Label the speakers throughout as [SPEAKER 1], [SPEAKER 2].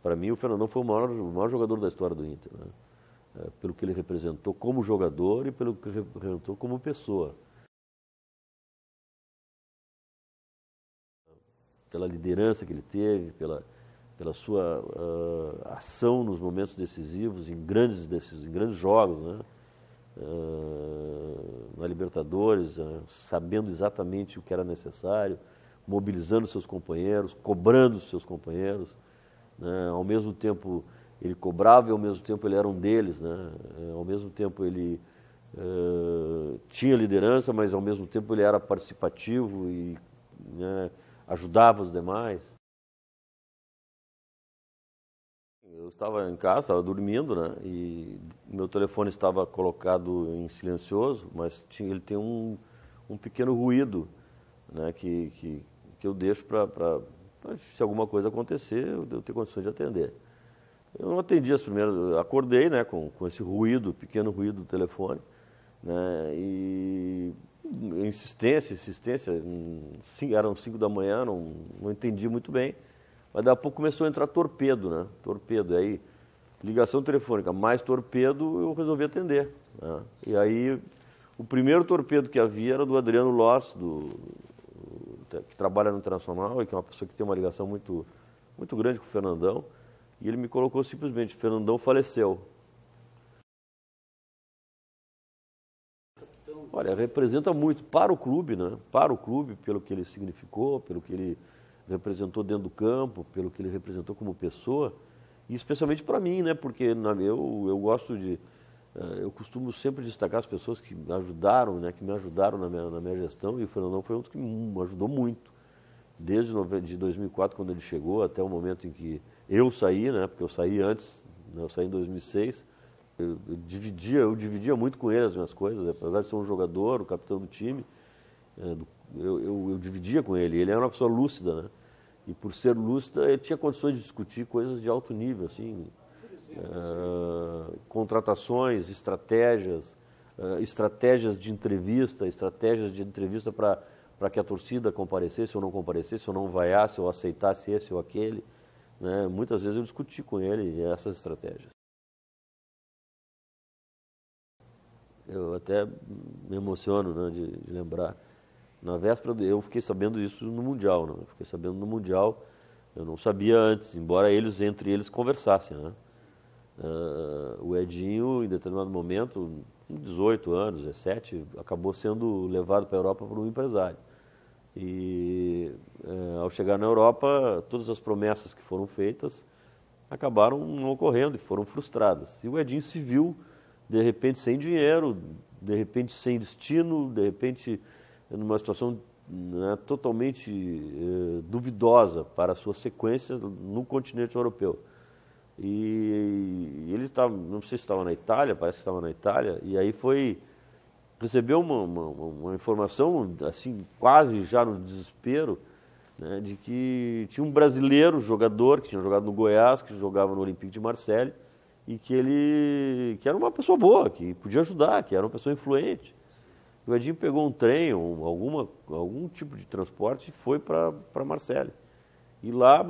[SPEAKER 1] Para mim, o Fernandão foi o maior jogador da história do Inter, né? Pelo que ele representou como jogador e pelo que ele representou como pessoa. Pela liderança que ele teve, pela sua ação nos momentos decisivos, em grandes jogos, né? Na Libertadores, sabendo exatamente o que era necessário, mobilizando seus companheiros, cobrando seus companheiros, né? Ao mesmo tempo ele cobrava e ao mesmo tempo ele era um deles, né? Ao mesmo tempo ele tinha liderança, mas ao mesmo tempo ele era participativo e, né, ajudava os demais. Eu estava em casa, estava dormindo, né? E meu telefone estava colocado em silencioso, mas ele tem um pequeno ruído, né? Que eu deixo para se alguma coisa acontecer, eu ter condições de atender. Eu não atendi as primeiras, acordei, né, com esse ruído, pequeno ruído do telefone, né? E insistência, eram 5 da manhã, não entendi muito bem. Mas daqui a pouco começou a entrar torpedo, né? Torpedo. E aí, ligação telefônica mais torpedo, eu resolvi atender, né? E aí, o primeiro torpedo que havia era do Adriano Loss, que trabalha no Internacional e que é uma pessoa que tem uma ligação muito, muito grande com o Fernandão. E ele me colocou simplesmente: Fernandão faleceu. Olha, representa muito para o clube, né? Para o clube, pelo que ele significou, pelo que ele representou dentro do campo, pelo que ele representou como pessoa, e especialmente para mim, né? Porque eu gosto de... Eu costumo sempre destacar as pessoas que me ajudaram, né? Que me ajudaram na minha gestão, e o Fernandão foi um que me ajudou muito. Desde de 2004, quando ele chegou, até o momento em que eu saí, né? Porque eu saí antes, né? Eu saí em 2006. Eu dividia muito com ele as minhas coisas, apesar de ser um jogador, o capitão do time, eu dividia com ele. Ele era uma pessoa lúcida, né? E por ser lúcida, ele tinha condições de discutir coisas de alto nível, assim, contratações, estratégias de entrevista para que a torcida comparecesse ou não comparecesse, ou não vaiasse, ou aceitasse esse ou aquele, né? Muitas vezes eu discuti com ele essas estratégias. Eu até me emociono, né, de lembrar. Na véspera, eu fiquei sabendo isso no Mundial, né? Fiquei sabendo no Mundial, eu não sabia antes, embora entre eles conversassem, né? O Edinho, em determinado momento, com 18 anos, 17, acabou sendo levado para a Europa por um empresário. E ao chegar na Europa, todas as promessas que foram feitas acabaram não ocorrendo e foram frustradas. E o Edinho se viu, de repente, sem dinheiro, de repente, sem destino, de repente, numa situação, né, totalmente duvidosa para a sua sequência no continente europeu. E ele estava, não sei se estava na Itália, parece que estava na Itália, e aí recebeu uma informação, assim, quase já no desespero, né, de que tinha um brasileiro jogador que tinha jogado no Goiás, que jogava no Olympique de Marseille, e que era uma pessoa boa, que podia ajudar, que era uma pessoa influente. O Edinho pegou um trem, algum tipo de transporte e foi para Marseille. E lá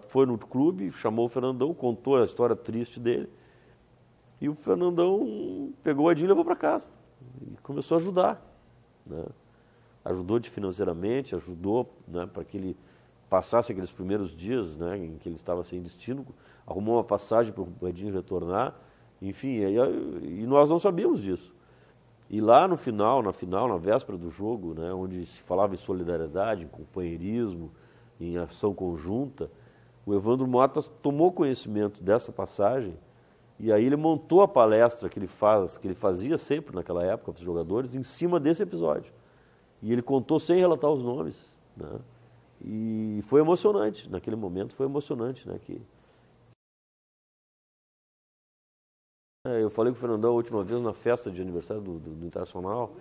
[SPEAKER 1] foi no clube, chamou o Fernandão, contou a história triste dele. E o Fernandão pegou o Edinho e levou para casa. E começou a ajudar, né? Ajudou financeiramente, ajudou, né, para que ele passasse aqueles primeiros dias, né, em que ele estava sem destino, arrumou uma passagem para o Edinho retornar, enfim, e nós não sabíamos disso. E lá na véspera do jogo, né, onde se falava em solidariedade, em companheirismo, em ação conjunta, o Evandro Mota tomou conhecimento dessa passagem e aí ele montou a palestra que ele fazia sempre naquela época para os jogadores, em cima desse episódio. E ele contou sem relatar os nomes, né? E foi emocionante, naquele momento foi emocionante, né? Eu falei com o Fernandão a última vez na festa de aniversário do Internacional.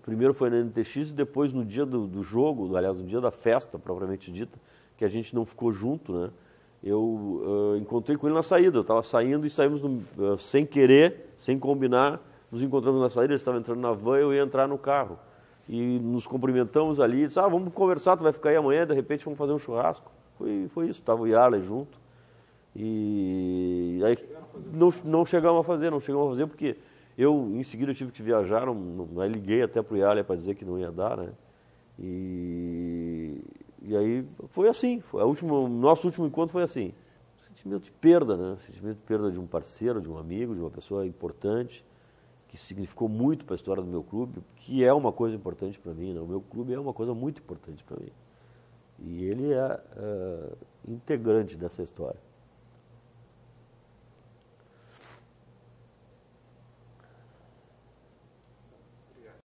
[SPEAKER 1] Primeiro foi na NTX e depois no dia do jogo, aliás, no dia da festa, propriamente dita, que a gente não ficou junto, né? Eu encontrei com ele na saída. Eu estava saindo e saímos sem querer, sem combinar. Nos encontramos na saída, ele estava entrando na van, eu ia entrar no carro. E nos cumprimentamos ali, disse, vamos conversar, tu vai ficar aí amanhã, de repente vamos fazer um churrasco. Foi isso, estava o Yarley junto. E aí não chegamos a fazer porque eu em seguida tive que viajar, aí liguei até pro Yalha para dizer que não ia dar, né? E aí foi assim, nosso último encontro foi assim. Sentimento de perda, né? Sentimento de perda de um parceiro, de um amigo, de uma pessoa importante, que significou muito para a história do meu clube, que é uma coisa importante para mim, né? O meu clube é uma coisa muito importante para mim. E ele é integrante dessa história.